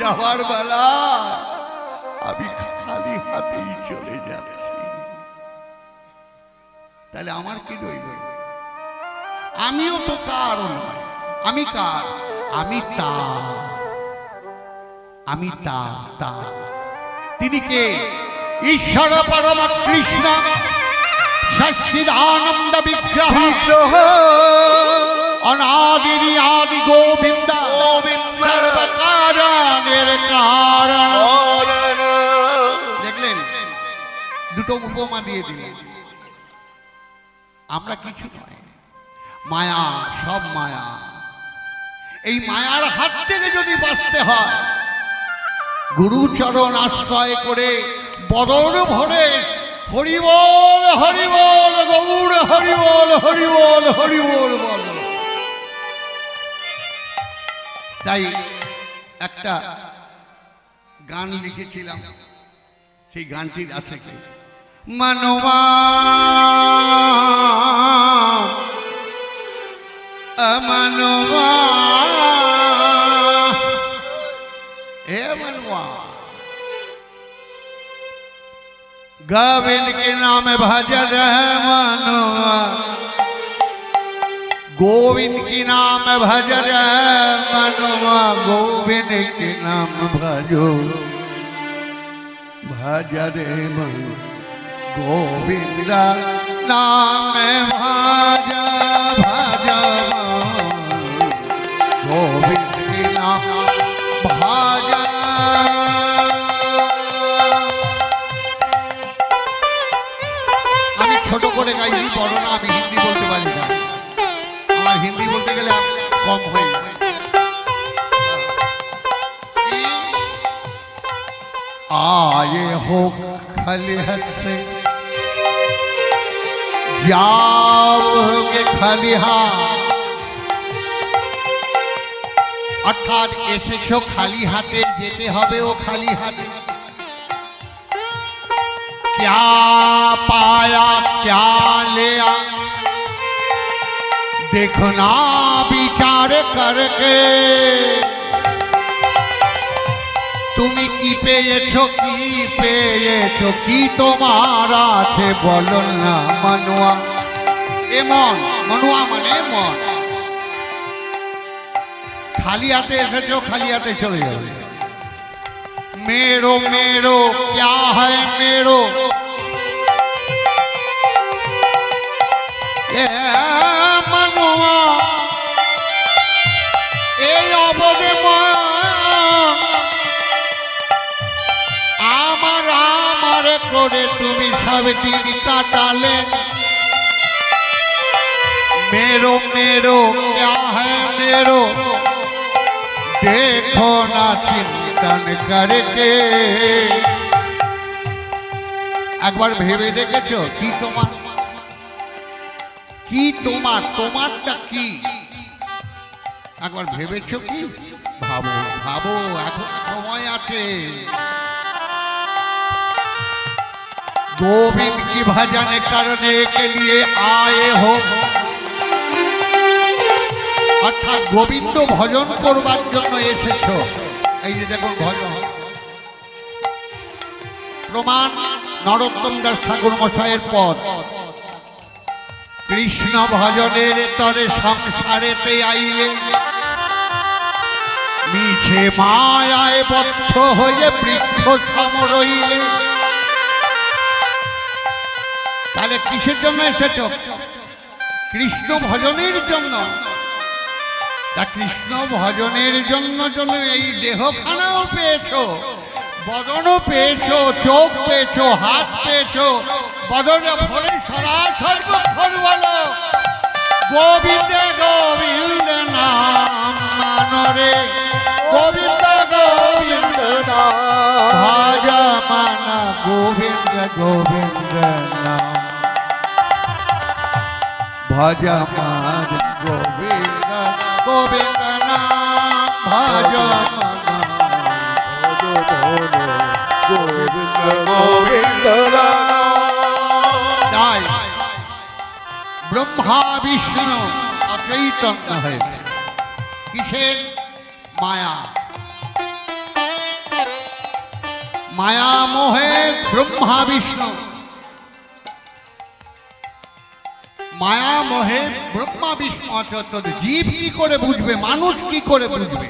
যাওয়ার বেলা আমি খালি হাতেই চলে যাচ্ছি, তাহলে আমার কি রইল? আমিও তো কার নয়, আমি কার? আমি তার, আমি তার। তিনি কে? ঈশ্বর পরম কৃষ্ণ সচ্চিদানন্দ বিগ্রহ অনাদি আদি গোবিন্দ সর্বকারণের কারণ। দেখলেন, দুটো উপমা দিয়ে দিলেন। আমরা কিছু নয়, মায়া, সব মায়া। এই মায়ার হাত থেকে যদি বাঁচতে হয়, গুরুচরণ আশ্রয় করে বদন ভরে হরি বল হরি বল গৌর হরি বল হরি বল হরি বল বল। তাই একটা গান লিখেছিলাম, সেই গানটির আছে কি? মনোমা মনোমা हे मनवा, गोविंद के नाम भजन मनवा, गोविंद के नाम भजन मनवा, गोविंद के नाम भजो भजरे मन, गोविंद नाम भज भज गोविंद के नाम भाजा। আমি ছোট করে গাইছি, বড় না, আমি হিন্দি বলতে পারি না, আমার হিন্দি বলতে গেলে কম হয়ে যায়। आए हो खलिहत से जाओगे खलिहान, অর্থাৎ এসেছো খালি হাতে, যেতে হবে ও খালি হাতে। क्या पाया क्या लिया देखो ना विचार करके, তুমি কি পেয়েছো কি পেয়েছো, কি তোমার আছে বলো না মনুয়া। এ মন, মনুয়া মানে মন। খালি হাতে এসেছো, খালি হাতে চলে যাবে। मेरो मेरो क्या है मेरो, এ মনুয়া এই অবদে আমার আমার করে তুমি সব দিন কাটালে। मेरो मेरो क्या है मेरो, देखो ना चिंतन करके। একবার ভেবে দেখেছো কি তোমার, কি তোমার, তোমারটা কি? একবার ভেবেছো কি? ভাবো ভাবো, এখন সময় আছে। गोविंद की भजन करने के लिए आए हो, অর্থাৎ গোবিন্দ ভজন করবার জন্য এসেছো। এই যে দেখুন ভজন প্রমাণ নরোত্তম দাস ঠাকুর মশাইয়ের পদ। কৃষ্ণ ভজনের তরে সংসারেতে আইলে, মিছে মায়ায় বদ্ধ হয়ে বৃক্ষ সম রইলে। তাহলে কিসের জন্য এসেছো? কৃষ্ণ ভজনের জন্য। তা কৃষ্ণ ভজনের জন্য জন্য এই দেহখানাও পেয়েছো, বদনও পেয়েছো, চোখ পেয়েছো, হাত পেয়েছো। বদনে ভরে সরাসর্বক্ষণ বলো গোবিন্দ গোবিন্দ নাম মানরে, গোবিন্দ গোবিন্দ নাম ভজ মানা, গোবিন্দ গোবিন্দ নাম ভজ মান, গোবিন্দ গোবিন্দ নাম ভজ গোবিন্দ গোবিন্দ নাম। তাই ব্রহ্মা বিষ্ণু অচৈতন্য হয়েছে, কিসের? মায়া। মায়া মোহে ব্রহ্মা বিষ্ণু, মায়া মোহে ব্রহ্মা বিষ্ণু অচত্য। জীব কি করে বুঝবে, মানুষ কি করে বুঝবে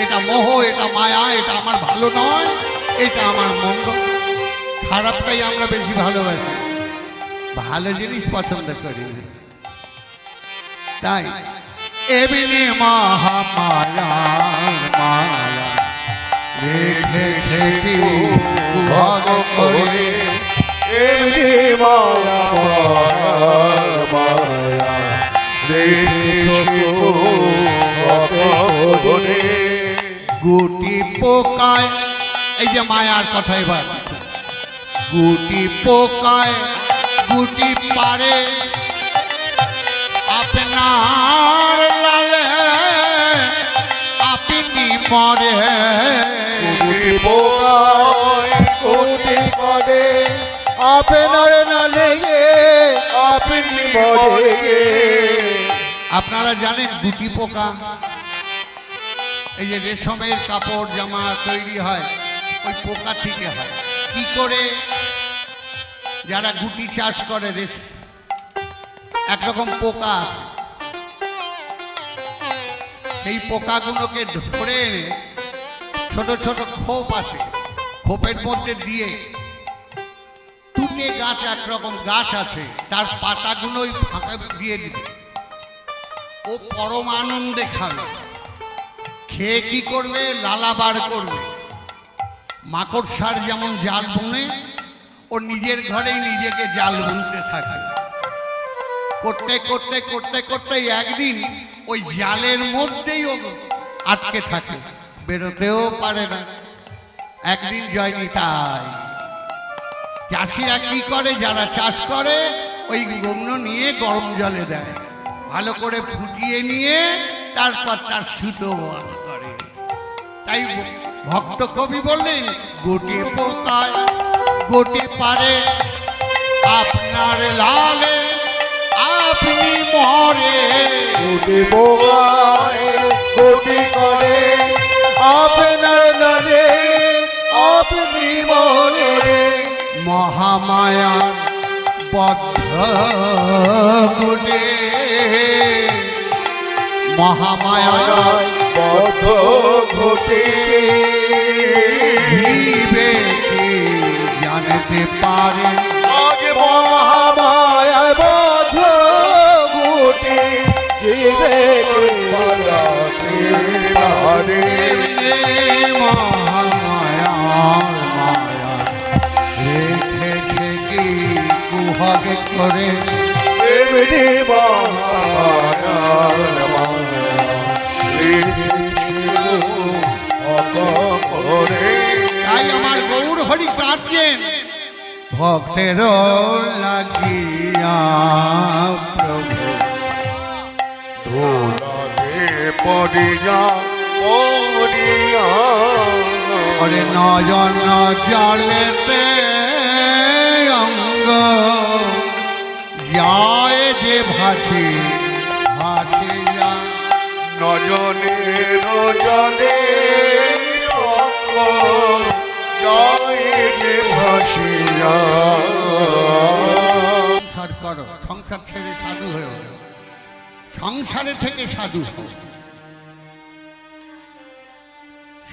এটা মোহ, এটা মায়া, এটা আমার ভালো নয়, এটা আমার মন্দ। খারাপটাই আমরা বেশি ভালোবাসি, ভালো জিনিস পছন্দ করি না। তাই এমনি মহামায়া মায়া রেখেছে কি ভগ করে, এমনি মায়া মায়া রেখেছে ভগ করে। গুটি পোকায়, এই যে মায়ার কথা, এবার গুটি পোকায় গুটি পারে আপনার লালে আপনি মরে। গুটি পোকায় গুটি পড়ে আপনার না লেগে আপনি মরে। আপনারা জানেন গুটি পোকা, এই যে রেশমের কাপড় জামা তৈরি হয় ওই পোকা থেকে হয়। কি করে? যারা গুটি চাষ করে, একরকম পোকা, সেই পোকাগুলোকে ধরে এনে ছোট ছোট খোপ আছে, খোপের মধ্যে দিয়ে টুকে গাছ, একরকম গাছ আছে, তার পাতাগুলোই ফাঁকা দিয়ে দিবে, ও পরম আনন্দে খাবে। খেয়ে কি করবে? লালা বার করবে। মাকড়সার যেমন জাল বুনে, ও নিজের ঘরেই নিজেকে জাল বুনতে থাকে। করতে করতে করতে করতে একদিন ওই জালের মধ্যেই ও আটকে থাকে, বেরোতেও পারে না। একদিন জয়নি তাই চাষিরা কি করে, যারা চাষ করে ওই গৌণ নিয়ে গরম জলে দেয়, ভালো করে ফুটিয়ে নিয়ে তারপর তার সুতো বস করে। তাই ভক্ত কবি বললেন, গোটে পোকায় গোটে পারে আপনার লালে আপনি মরে। গুটি পোকায় গুটি করে আপনার নালে আপনি মরে। মহামায়ার বদ্ধ গুটে, মহামায়ার বদ্ধ ঘটে জীবে কি জানতে পারে। আজ মহামায়ার বদ্ধ ঘটে জীবে বাজাতে পারে। মহামায়ার মায়া রেখেছে কি কুহগ করে, এমনি মহামায়ার মায়া রেখেছে ভগ করে। তাই আমার গৌর হরি কাঁদছেন, ভক্তের লাগিয়া প্রভু ধুলাতে পড়িয়া পড়িয়া ওরে নয়ন জলেতে অঙ্গ যায় যে ভাসি ভাসি যা। নজনে নজনে অঙ্গ যায় যে ভাসিয়া। সংসার করো, সংসার ছেড়ে সাধু হয়ে, সংসারে থেকে সাধু হও।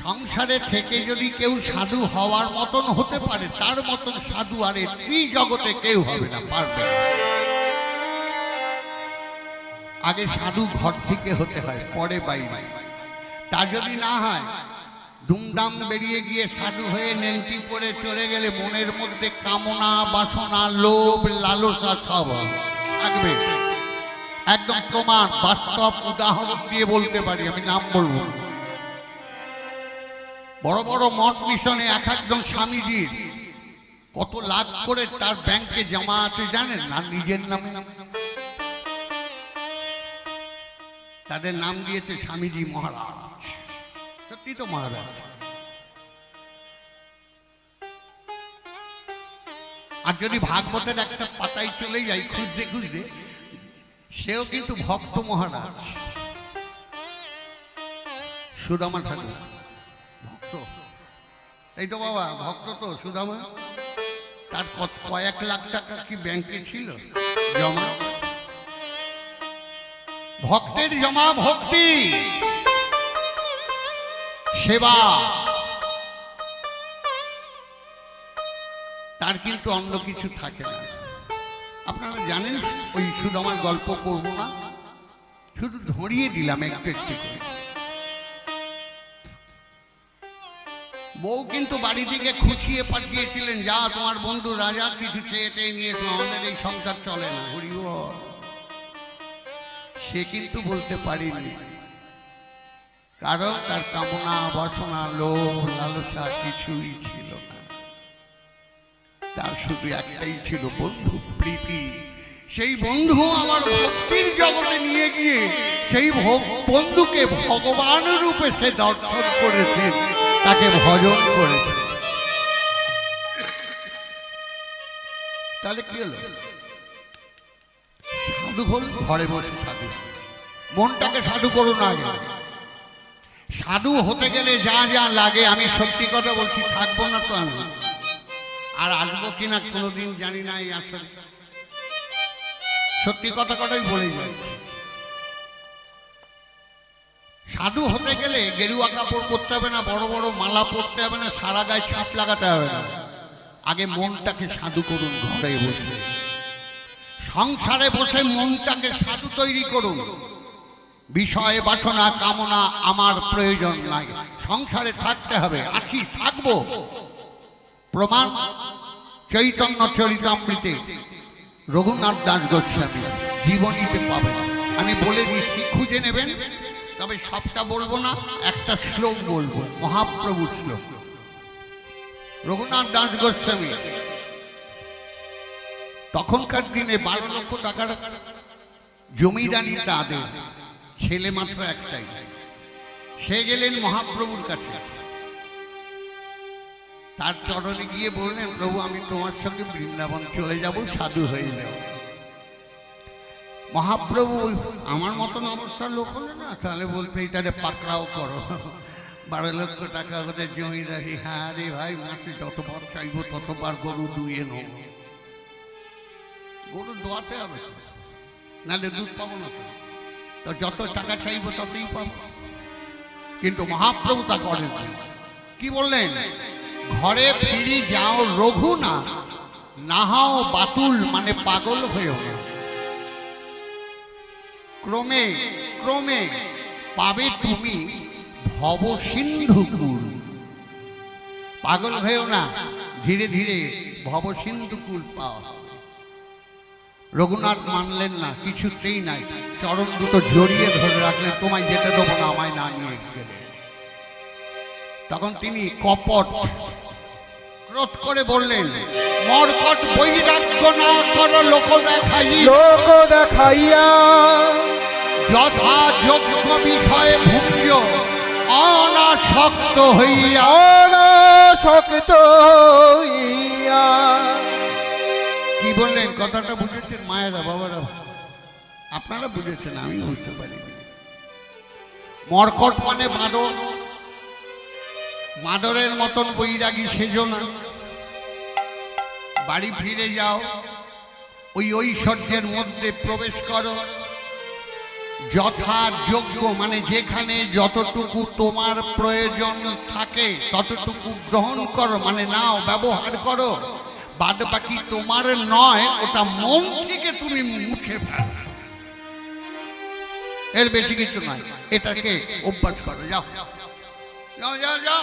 সংসারে থেকে যদি কেউ সাধু হওয়ার মতন হতে পারে, তার মতন সাধু আর এই জগতে কেউ হবে না, পারবে না। আগে সাধু ঘর থেকে হতে হয়, পরে বাইরে। তা যদি না হয়, দুমদাম বেরিয়ে গিয়ে সাধু হয়ে নেংটি পরে চলে গেলে মনের মধ্যে কামনা বাসনা লোভ লালসা সব থাকবে। একদম প্রমাণ, বাস্তব উদাহরণ দিয়ে বলতে পারি, আমি নাম বলবো। বড় বড় মঠ মিশনে এক একজন স্বামীজির কত লাখ করে তার ব্যাংকে জমা আছে জানেন না, নিজের নামে। তাদের নাম দিয়েছে স্বামীজি মহারাজ। সত্যি তো মহারাজ। আর যদি ভাগবতের একটা পাতায় চলে যাই খুঁজতে খুঁজতে, সেও কিন্তু ভক্ত মহারাজ। সুদামা ঠাকুর ভক্ত। এই তো বাবা ভক্ত তো সুদামা, তার কয়েক লাখ টাকা কি ব্যাংকে ছিল জমা। ভক্তের জমা ভক্তি সেবা, তার কিন্তু অন্য কিছু থাকে না। আপনারা জানেন ওই সুদামার গল্প করব না, শুধু ধরিয়ে দিলাম একটু একটু করে। বউ কিন্তু বাড়ি থেকে খুঁচিয়ে পাঠিয়েছিলেন, যা তোমার বন্ধু রাজা কিছু চেয়ে টেয়ে নিয়েছো, আমাদের এই সংসার চলে না। হরিব সে কিন্তু বলতে পারিনি, কারণ তার কামনা বাসনা লোভ লালসা কিছুই ছিল না। তার শুধু একটাই ছিল বন্ধু প্রীতি। সেই বন্ধু আমার ভক্তির জগতে নিয়ে গিয়ে সেই বন্ধুকে ভগবান রূপে সে দর্শন করেছে, তাকে ভজন করেছে। তাহলে কি হলো? সাধু হল ঘরে বসে সাধু। মনটাকে সাধু করুন আগে। সাধু হতে গেলে যা যা লাগে, আমি সত্যি কথা বলছি, থাকবো না তো আমি, আর আসবো কিনা কোনোদিন জানি না। এই আসলে সত্যি কথাই বলে যাচ্ছি। সাধু হতে গেলে গেরুয়া কাপড় পরতে হবে না, বড় বড় মালা পরতে হবে না, সারা গায়ে ছাপ লাগাতে হবে না। আগে মনটাকে সাধু করুন ঘরে বসে, সংসারে বসে মনটাকে সাধু তৈরি করুন। বিষয় বাসনা কামনা আমার প্রয়োজন নাই, সংসারে থাকতে হবে, আছি থাকবো। প্রমাণ চৈতন্য চরিতামৃতে রঘুনাথ দাস গোস্বামী জীবনীতে পাবেন। আমি বলে দিচ্ছি, খুঁজে নেবেন, তবে সবটা বলবো না, একটা শ্লোক বলবো, মহাপ্রভুর শ্লোক। রঘুনাথ দাস গোস্বামী তখনকার দিনে 12 লক্ষ টাকার জমিদারি তাদের, ছেলে মাত্র একটাই। সে গেলেন মহাপ্রভুর কাছে, তার চরণে গিয়ে বললেন, প্রভু আমি তোমার সঙ্গে বৃন্দাবন চলে যাব, সাধু হয়ে যাব। মহাপ্রভু আমার মতন অবস্থার লোক হলে না, তাহলে বলতে এটারে পাকড়াও করো, 12 লক্ষ টাকা ওদের জমিদারি। হ্যাঁ রে ভাই, মাসে যতবার চাইবো ততবার গরু দুইয়ে নেব। গরু দোয়াতে হবে, নাহলে দুধ পাবো না। তো যত টাকা চাইবো ততই পাবো। কিন্তু মহাপ্রভু তা করেন। কি বললেন? ঘরে ফিরি যাও রঘু না, নাহাও বাতুল, মানে পাগল হয়েও না। ক্রমে ক্রমে পাবে তুমি ভব সিন্ধু কুল। পাগল হয়েও না, ধীরে ধীরে ভব সিন্ধু কুল পাওয়া। রঘুনাথ মানলেন না, কিছুতেই নাই, চরণ দুটো জড়িয়ে ধরে রাখলেন, তোমায় যেতে দেবো না আমায় না নিয়ে গেলে। তখন তিনি কপট ক্রোধ করে বললেন, মর্কট বৈরাগ্য না করো লোক দেখাইয়া, যথা যোগ্য বিষয়ে ভুঞ্জ অনাসক্ত হইয়া। কি বললেন? কথাটা বুঝেছেন মায়েরা বাবারা? আপনারা বুঝেছেন, আমি বুঝতে পারিনি। মর্কট মানে বাঁদর, মাদরের মতন বৈরাগী সেজো না, বাড়ি ফিরে যাও, ওই ঐশ্বর্যের মধ্যে প্রবেশ করো। যথাযোগ্য মানে যেখানে যতটুকু তোমার প্রয়োজন থাকে ততটুকু গ্রহণ করো, মানে নাও, ব্যবহার করো। বাদ বাকি তোমার নয়, ওটা মন থেকে তুমি মুছে ফেলো, এর বেশি কিছু নয়। এটাকে অভ্যাস করো, যাও যাও যাও যাও,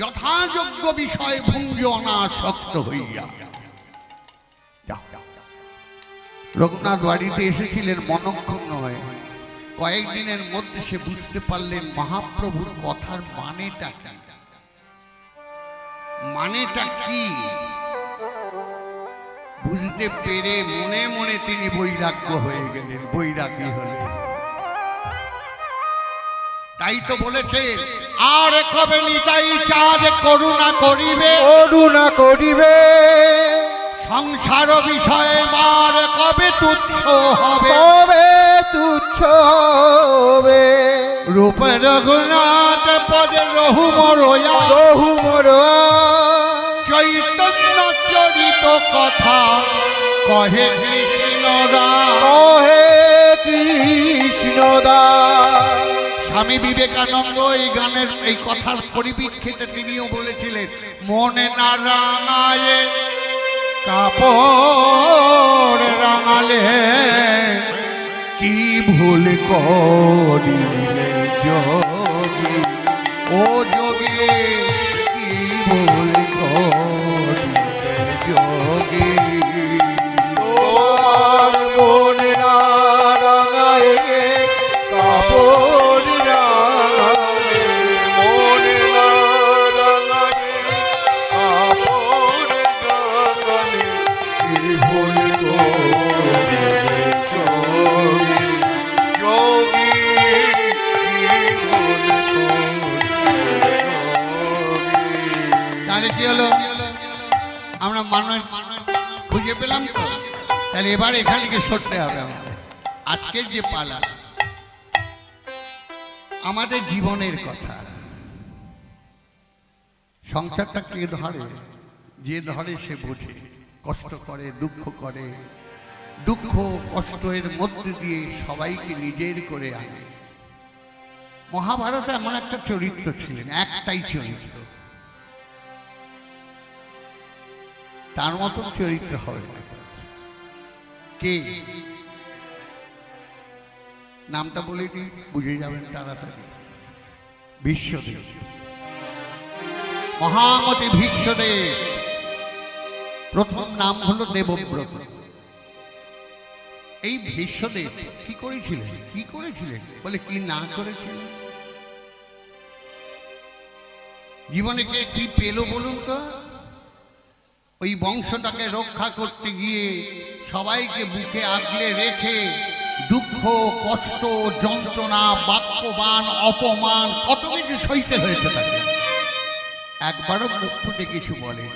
যথাযোগ্য বিষয় ভুঞ্জ অনাসক্ত হইয়া। রঘুনাথ বাড়িতে এসেছিলেন মনক্ষুণ্ণ হয়ে। কয়েকদিনের মধ্যে সে বুঝতে পারলেন মহাপ্রভুর কথার মানেটা কি। মানেটা কি বুঝতে পেরে মনে মনে তিনি বৈরাগ্য হয়ে গেলেন, বৈরাগী হলেন। তাই তো বলেছে, আর কবে নিতাই চাঁদ করুণা করিবে, করুণা করিবে, সংসার বিষয়ে মার কবে তুচ্ছ হবে, কবে তুচ্ছ হবে। রূপে রঘুনাথ পদে রহু মরয়া, রহু মরয়া, কহে কৃষ্ণদাস কহে কৃষ্ণদাস। স্বামী বিবেকানন্দ এই গানের এই কথার পরিপ্রেক্ষিতে তিনিও বলেছিলেন, মনে না রাঙায়ে কাপড় রাঙালে কি ভুল করিলে যোগী, ও যোগী কি ভুল করিলে যোগী। তোমার মনে না রাঙায় কাপড় রাঙালে, মনে না রাঙালে কাপড় রাঙালে কি ভুল করিলে যোগী, যোগী কি ভুল করিলে যোগী। তাহলে কি হলো, আমরা মানুষ খুঁজে পেলাম তো। তাহলে এবার এখান থেকে সরতে হবে আমাদের। আজকের যে পালা আমাদের জীবনের কথা, সংসারটা কে ধরে, যে ধরে সে বোঝে, কষ্ট করে, দুঃখ করে, দুঃখ কষ্টের মধ্যে দিয়ে সবাইকে নিজের করে আনে। মহাভারতে এমন একটা চরিত্র ছিলেন, একটাই চরিত্র, তার মতো চরিত্র হবে না। কে নামটা বলে দিই, বুঝে যাবেন তাড়াতাড়ি। ভীষ্মদেব, মহামতি ভীষ্মদেব। প্রথম নাম হলো দেবব্রত। এই ভীষ্মদেব কি করেছিলেন, কি করেছিলেন বলে কি না করেছিলেন, জীবনে কে কি পেল বলুন তো। ওই বংশটাকে রক্ষা করতে গিয়ে সবাইকে বুকে আগলে রেখে দুঃখ, কষ্ট, যন্ত্রণা, বাক্যবান, অপমান কত কিছু সইতে হয়েছে তাকে। একবারও মুখ ফুটে কিছু বলে,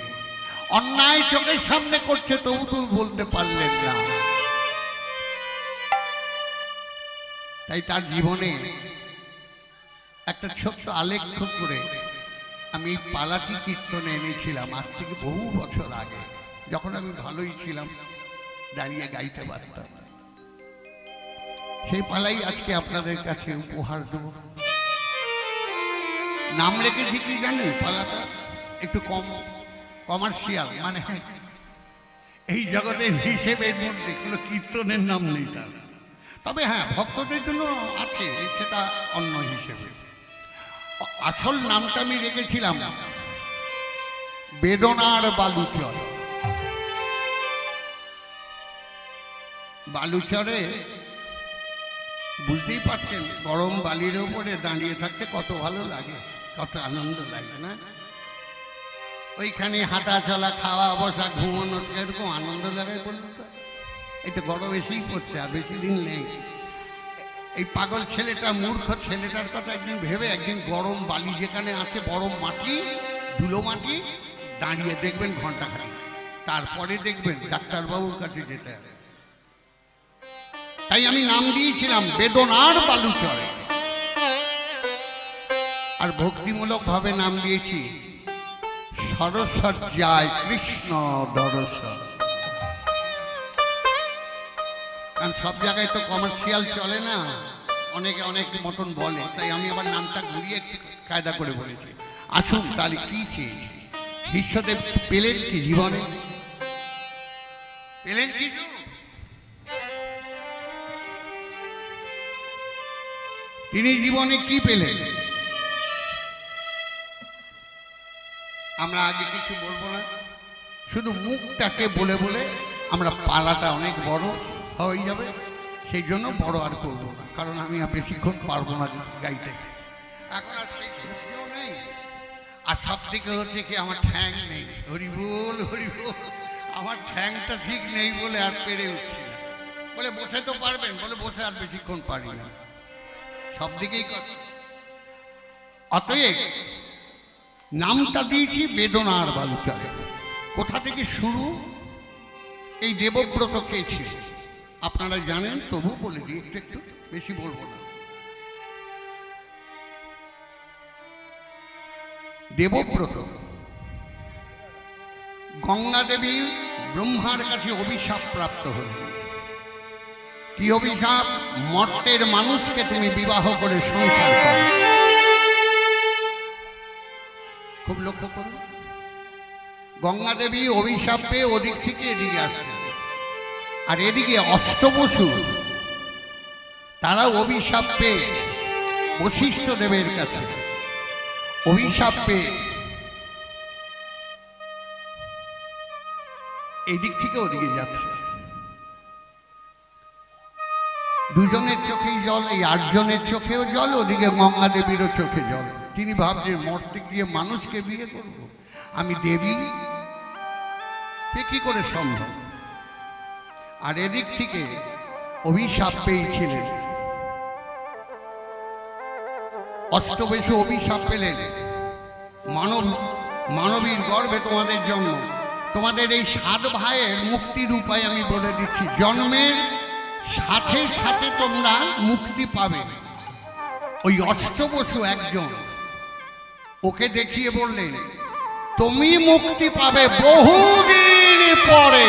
অন্যায় চোখের সামনে করছে তবু তুমি বলতে পারলেন না। তাই তার জীবনে একটা ছোট্ট আলেখ্য করে আমি এই পালাটি কীর্তনে এনেছিলাম আজ থেকে বহু বছর আগে, যখন আমি ভালোই ছিলাম, দাঁড়িয়ে গাইতে পারতাম। সেই পালাই আজকে আপনাদের কাছে উপহার দেব। নাম রেখেছি কি জানেন, পালাটা একটু কমার্শিয়াল, মানে এই জগতের হিসেবের মধ্যে কোনো কীর্তনের নাম নেই তার। তবে হ্যাঁ, ভক্তদের জন্য আছে, সেটা অন্য হিসেবে। আসল নামটা আমি রেখেছিলাম বেদনার বালুচর। বালুচরে বুঝতেই পারছেন, গরম বালির উপরে দাঁড়িয়ে থাকতে কত ভালো লাগে, কত আনন্দ লাগে না। ওইখানে হাঁটা চলা, খাওয়া বসা, ঘুমানো, এরকম আনন্দ লাগে বলুন তো। এই তো গরম বেশি পড়ছে, আর বেশি দিন নেই। এই পাগল ছেলেটা, মূর্খ ছেলেটার কথা একদিন ভেবে, একদিন গরম বালি যেখানে আছে, গরম মাটি, ধুলো মাটি, দাঁড়িয়ে দেখবেন ঘন্টাখানেক, তারপরে দেখবেন ডাক্তারবাবুর কাছে যেতে হবে। তাই আমি নাম দিয়েছিলাম বেদনার বালুচর, আর ভক্তিমূলক ভাবে নাম দিয়েছি সরসজ্জায় কৃষ্ণ দর্শন। কারণ সব জায়গায় তো কমার্শিয়াল চলে না, অনেকে অনেক মতন বলে, তাই আমি আবার নামটা ঘুরিয়ে কায়দা করে বলেছি। আসুন তাহলে কি চেয়েছি, ভীষ্মদেব পেলেন কি জীবনে, পেলেন কি? তিনি জীবনে কি পেলেন? আমরা আগে কিছু বলবো না, শুধু মুখটাকে বলে বলে আমরা পালাটা অনেক বড় হয়ে যাবে, সেই জন্য বড় আর করবো না, কারণ আমি আর বেশিক্ষণ পারবো না গাইতে। এখন আর সেই খুশিও নেই, আর সব থেকে হচ্ছে কি আমার ঠ্যাং নেই। হরিবোল হরিবোল, আমার ঠ্যাংটা ঠিক নেই বলে আর পেরে উঠছি না। বলে বসে তো পারবেন, বলে বসে আর বেশিক্ষণ পারি না, সব দিকেই কথা। অতএব নামটা দিয়েছি বেদনার বালুচরে। কোথা থেকে শুরু? এই দেবব্রত কে ছিল আপনারা জানেন, তবু বলে দিই, একটু একটু, বেশি বলবো না। দেবব্রত গঙ্গা দেবী ব্রহ্মার কাছে অভিশাপ প্রাপ্ত হল। কি অভিশাপ? মর্তের মানুষকে তুমি বিবাহ করে সংসার করো। খুব লক্ষ্য করো, গঙ্গা দেবী অভিশাপ পেয়ে ওদিক থেকে এদিকে আসছে, আর এদিকে অষ্টবসু তারা অভিশাপ পেয়ে বশিষ্ঠ দেবের কাছে অভিশাপ পেয়ে এদিক থেকে ওদিকে যাচ্ছে। দুজনের চোখেই জল, এই 8 জনের চোখেও জল, ওদিকে গঙ্গা দেবীরও চোখে জল। তিনি ভাবছেন মরতে গিয়ে মানুষকে বিয়ে করব, আমি দেবী, সে কি করে সম্ভব? আর এদিক থেকে অভিশাপ পেয়েছিলেন, অষ্টবসু অভিশাপ পেলেন, মানবীর গর্ভে তোমাদের জন্ম, তোমাদের এই 7 ভাইয়ের মুক্তির উপায় আমি বলে দিচ্ছি। জন্মের সাথে সাথে তোমরা মুক্তি পাবে। ওই অষ্টবসু একজন ওকে দেখিয়ে বললেন, তুমি মুক্তি পাবে বহুদিন পরে।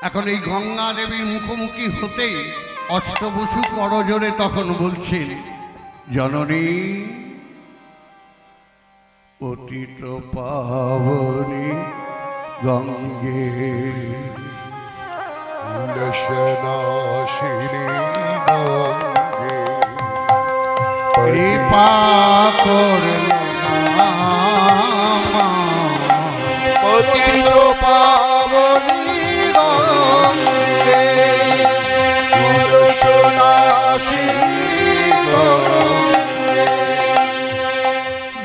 এখন এই গঙ্গা দেবীর মুখোমুখি হতেই অষ্টবসু করজোরে তখন বলছেন, জননী অতীত পাবনী গঙ্গে কুলশনাশিনী গঙ্গে কৃপা করো না মা। পতিত পাবনী গঙ্গে কুলশনাশিনী গঙ্গে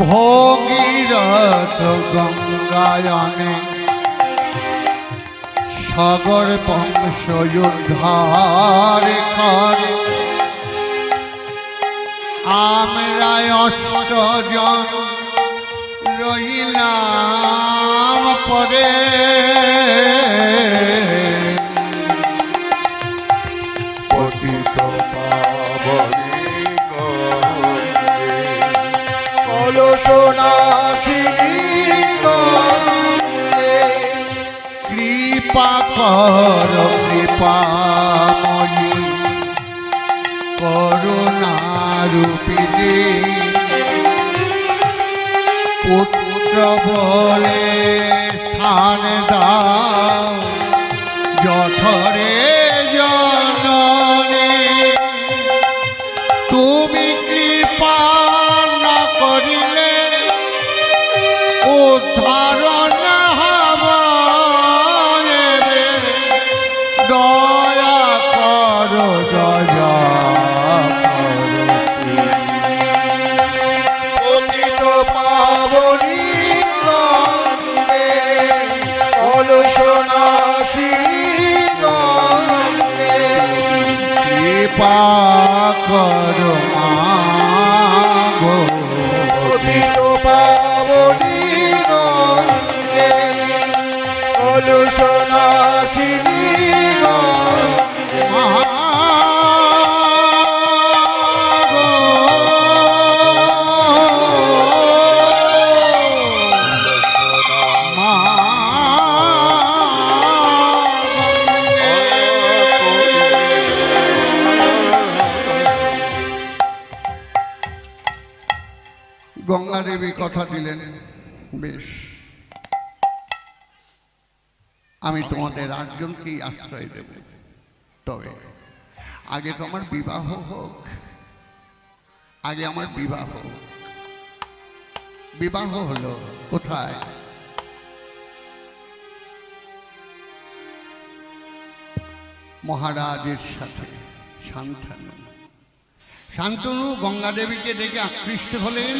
ভগীরথ গঙ্গায়নে সাগর বংশ উদ্ধার করে, আমরা 8 জন রইলাম পরে। পতিত পাবনী গঙ্গে কলশনাশিনী গঙ্গে কৃপা কর কৃপাময়ী করুণারূপিণী, পুত্র বলে স্থান দাও জঠরে জননী। তুমি কৃপা না করিলে উদ্ধার না হব, দয়া করো দয়া করো। পতিত পাবনী গঙ্গে কলশনাশিনী গঙ্গে কৃপা করো মা গো। পতিত পাবনী গঙ্গে কলশনাশিনী গঙ্গে মা গো। মা গঙ্গা দেবী কথা দিলেন, বেশ আমি তোমাদের 8 জনকেই আশ্রয় দেব, তবে আগে তো আমার বিবাহ হোক, আগে আমার বিবাহ। বিবাহ হলো কোথায়? মহারাজের সাথে শান্তনু। শান্তনু গঙ্গা দেবীকে দেখে আকৃষ্ট হলেন,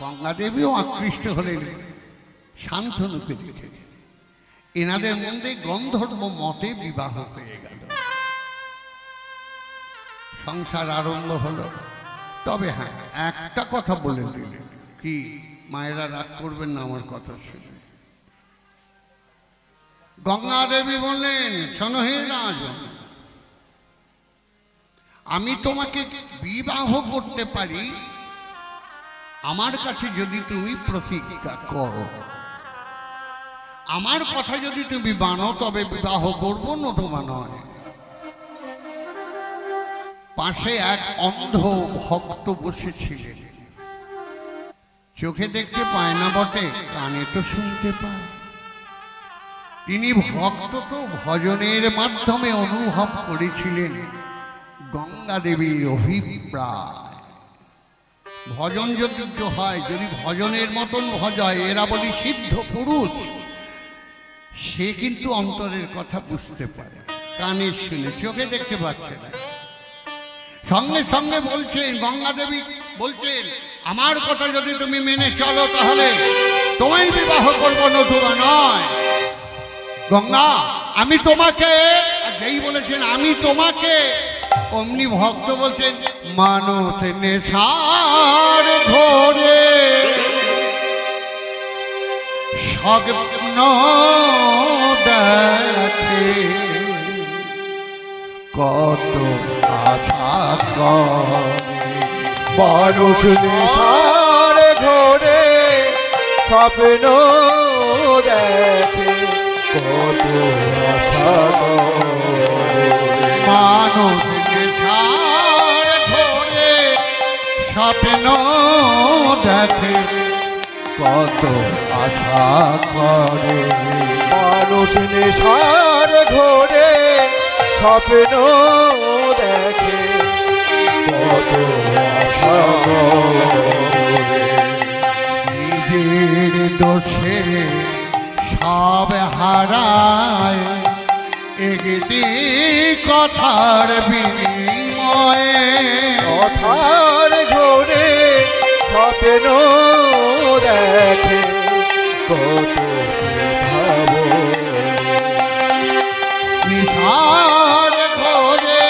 গঙ্গা দেবীও আকৃষ্ট হলেন শান্তনুকে দেখে। এনাদের মধ্যে গন্ধর্ব মতে বিবাহ হয়ে গেল, সংসার আরম্ভ হলো। তবে হ্যাঁ, একটা কথা বলে দিলেন, কি মায়েরা রাগ করবেন না আমার কথা শুনে। গঙ্গা দেবী বললেন, শোনো হে রাজন, আমি তোমাকে বিবাহ করতে পারি, আমার কাছে যদি তুমি প্রতিজ্ঞা করো, আমার কথা যদি তুমি মানো, তবে বিবাহ করবো, নতুবা নয়। পাশে এক অন্ধ ভক্ত বসেছিলেন। চোখে দেখতে পায় না বটে, কানে তো শুনতে পায়। তিনি ভক্ত তো ভজনের মাধ্যমে অনুভব করেছিলেন গঙ্গা দেবীর অভিপ্রায়। ভজন যদি হয়, যদি ভজনের মতন ভজায়, এরা বলি সিদ্ধ পুরুষ, সে কিন্তু অন্তরের কথা বুঝতে পারে, কানে শুনে, চোখে দেখতে পাচ্ছে না। সঙ্গে সঙ্গে বলছেন, গঙ্গা দেবী বলছেন, আমার কথা যদি তুমি মেনে চলো, তাহলে তোমায় বিবাহ করবো, নতুবা নয়। গঙ্গা, আমি তোমাকে, যেই বলেছেন আমি তোমাকে, অমনি ভক্ত বলছেন, মানুষ নেশার ঘোরে স্বপ্ন দেখে, কত আশা করে। মানুষ নেশার ঘোরে স্বপ্ন দেখে, কত আশা করে। মানুষ নেশার ঘোরে স্বপ্ন দেখে, কত আশা করে। মানুষ নেশার ঘোরে স্বপ্ন দেখে, কত আশা করে। নিজের দোষে সব হারায়, একটি কথার বিনিময়ে, কথার ঘোরে স্বপ্ন দেখে, কত ভাবো। নিশার ঘোরে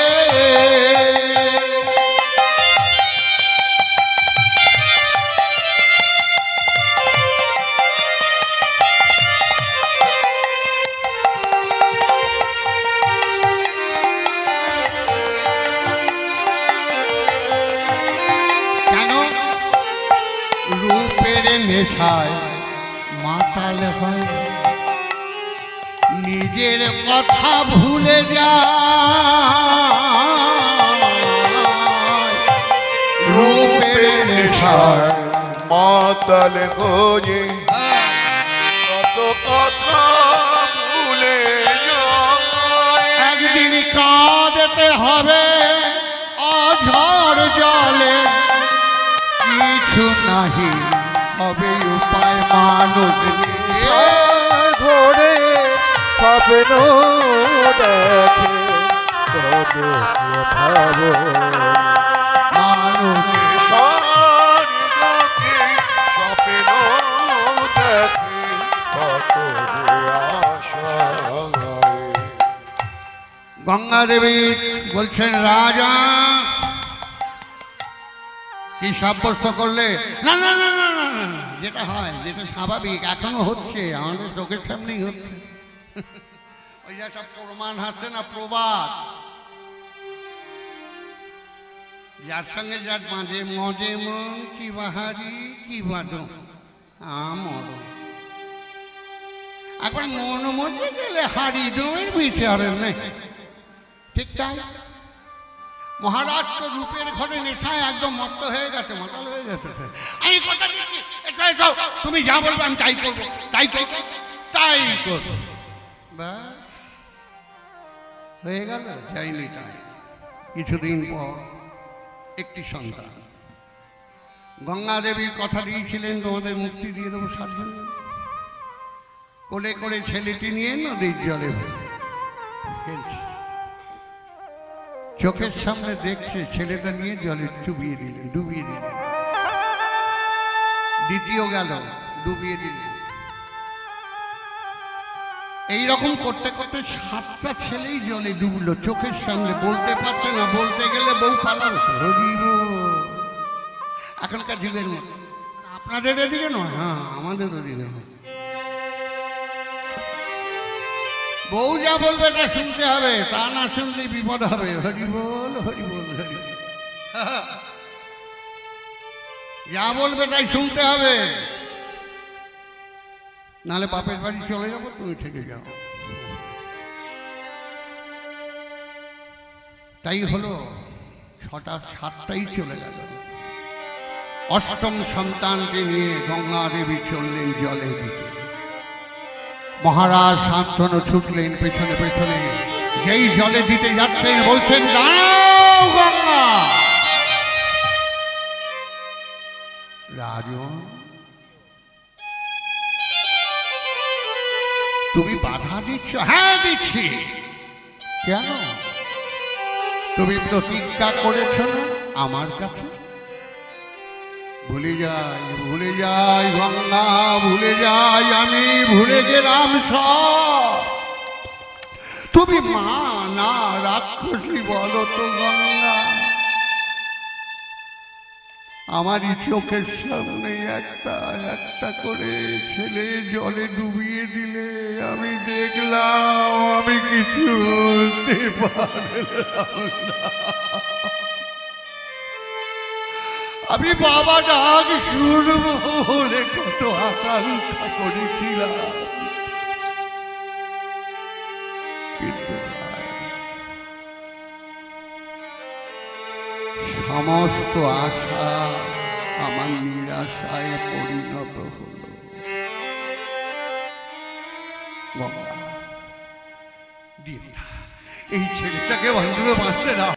কেন? রূপের নেশায় মাতাল হয়, নিজের কথা ভুলে যায়। রূপের নেশায় মাতাল হয়ে কত কথা ভুলে যায়। একদিন কাঁদতে হবে অঝড় জলে, কিছু নাহি হবে উপায়। মানুষ নেশার ঘোরে স্বপ্ন দেখে, কত ভাবো। মানুষ তার লোকে স্বপ্ন দেখে, কত আশা হয়। গঙ্গা দেবী বলছেন, রাজা কি সাব্যস্ত করলে? না না না না না না, যেটা হয়, যেটা স্বাভাবিক, এখনো হচ্ছে, আমাদের চোখের সামনেই হচ্ছে। ওই যে একটা প্রমাণ আছে না, প্রবাদ, যার সঙ্গে যার মাঝে মজে মন, কি বাহারি কি বাদো আমর, এখন মন মধ্যে গেলে হাড়ি দোয়ের বিচারে নেই। ঠিক তাই, মহারাজ তো রূপের ঘরে নেশায় একদম মত্ত হয়ে গেছে, মাতাল হয়ে গেছে। আমি কথা দিচ্ছি, তুমি যা বলবে আমি তাই করবো, তাই করবো, তাই করবো। ব্যাস হয়ে গেল, যাইনি তাই। কিছুদিন পর একটি সন্তান। গঙ্গা দেবী কথা দিয়েছিলেন, তোমাদের মুক্তি দিয়ে দেবো 7 দিন। কোলে করে ছেলেটি নিয়ে নদীর জলে ফেলছে। চোখের সামনে দেখছে, ছেলেটা নিয়ে জলে ডুবিয়ে দিলেন, ডুবিয়ে দিলেন। দ্বিতীয় গেল, ডুবিয়ে দিলেন। এইরকম করতে করতে 7টা ছেলেই জলে ডুবলো চোখের সামনে, বলতে পারছে না, বলতে গেলে বউ পালানো। এখনকার যুগের মতো, আপনাদের এদিকে নয়, হ্যাঁ আমাদের ওদিকে নয়। বউ যা বলবে তা শুনতে হবে, তা না শুনলে বিপদ হবে। হরি বল, হরি বল, হরি বল। যা বলবে তাই শুনতে হবে, নাহলে বাপের বাড়ি চলে যাবো, তুমি থেকে যাও। তাই হলো 6টা 7টাই চলে গেল। অষ্টম সন্তানকে নিয়ে গঙ্গা দেবী চললেন জলে দিতে। মহারাজ শান্তনু ছুটলেন পেছনে পেছনে। যেই জলে দিতে যাচ্ছেন বলছেন, দাঁড়াও গঙ্গা। রাজন, তুমি বাধা দিচ্ছ? হ্যাঁ দিচ্ছি। কেন? তুমি প্রতিজ্ঞা করেছ না আমার কাছে? ভুলে যাই গঙ্গা, ভুলে যাই, আমি ভুলে গেলাম সব। তুমি মা না রাক্ষসী বলো তো গঙ্গা? আমারই চোখের সামনে একটা একটা করে ছেলে জলে ডুবিয়ে দিলে আমি দেখলাম, আমি কিছু বলতে পারলাম না। আমি বাবা ডাক শুনবো বলে কত আকাঙ্ক্ষা করেছিলাম, কিন্তু সমস্ত আশা আমার নিরাশায় পরিণত হলো। গঙ্গা, দিও না, এই ছেলেটাকে ভালোভাবে বাঁচতে দাও।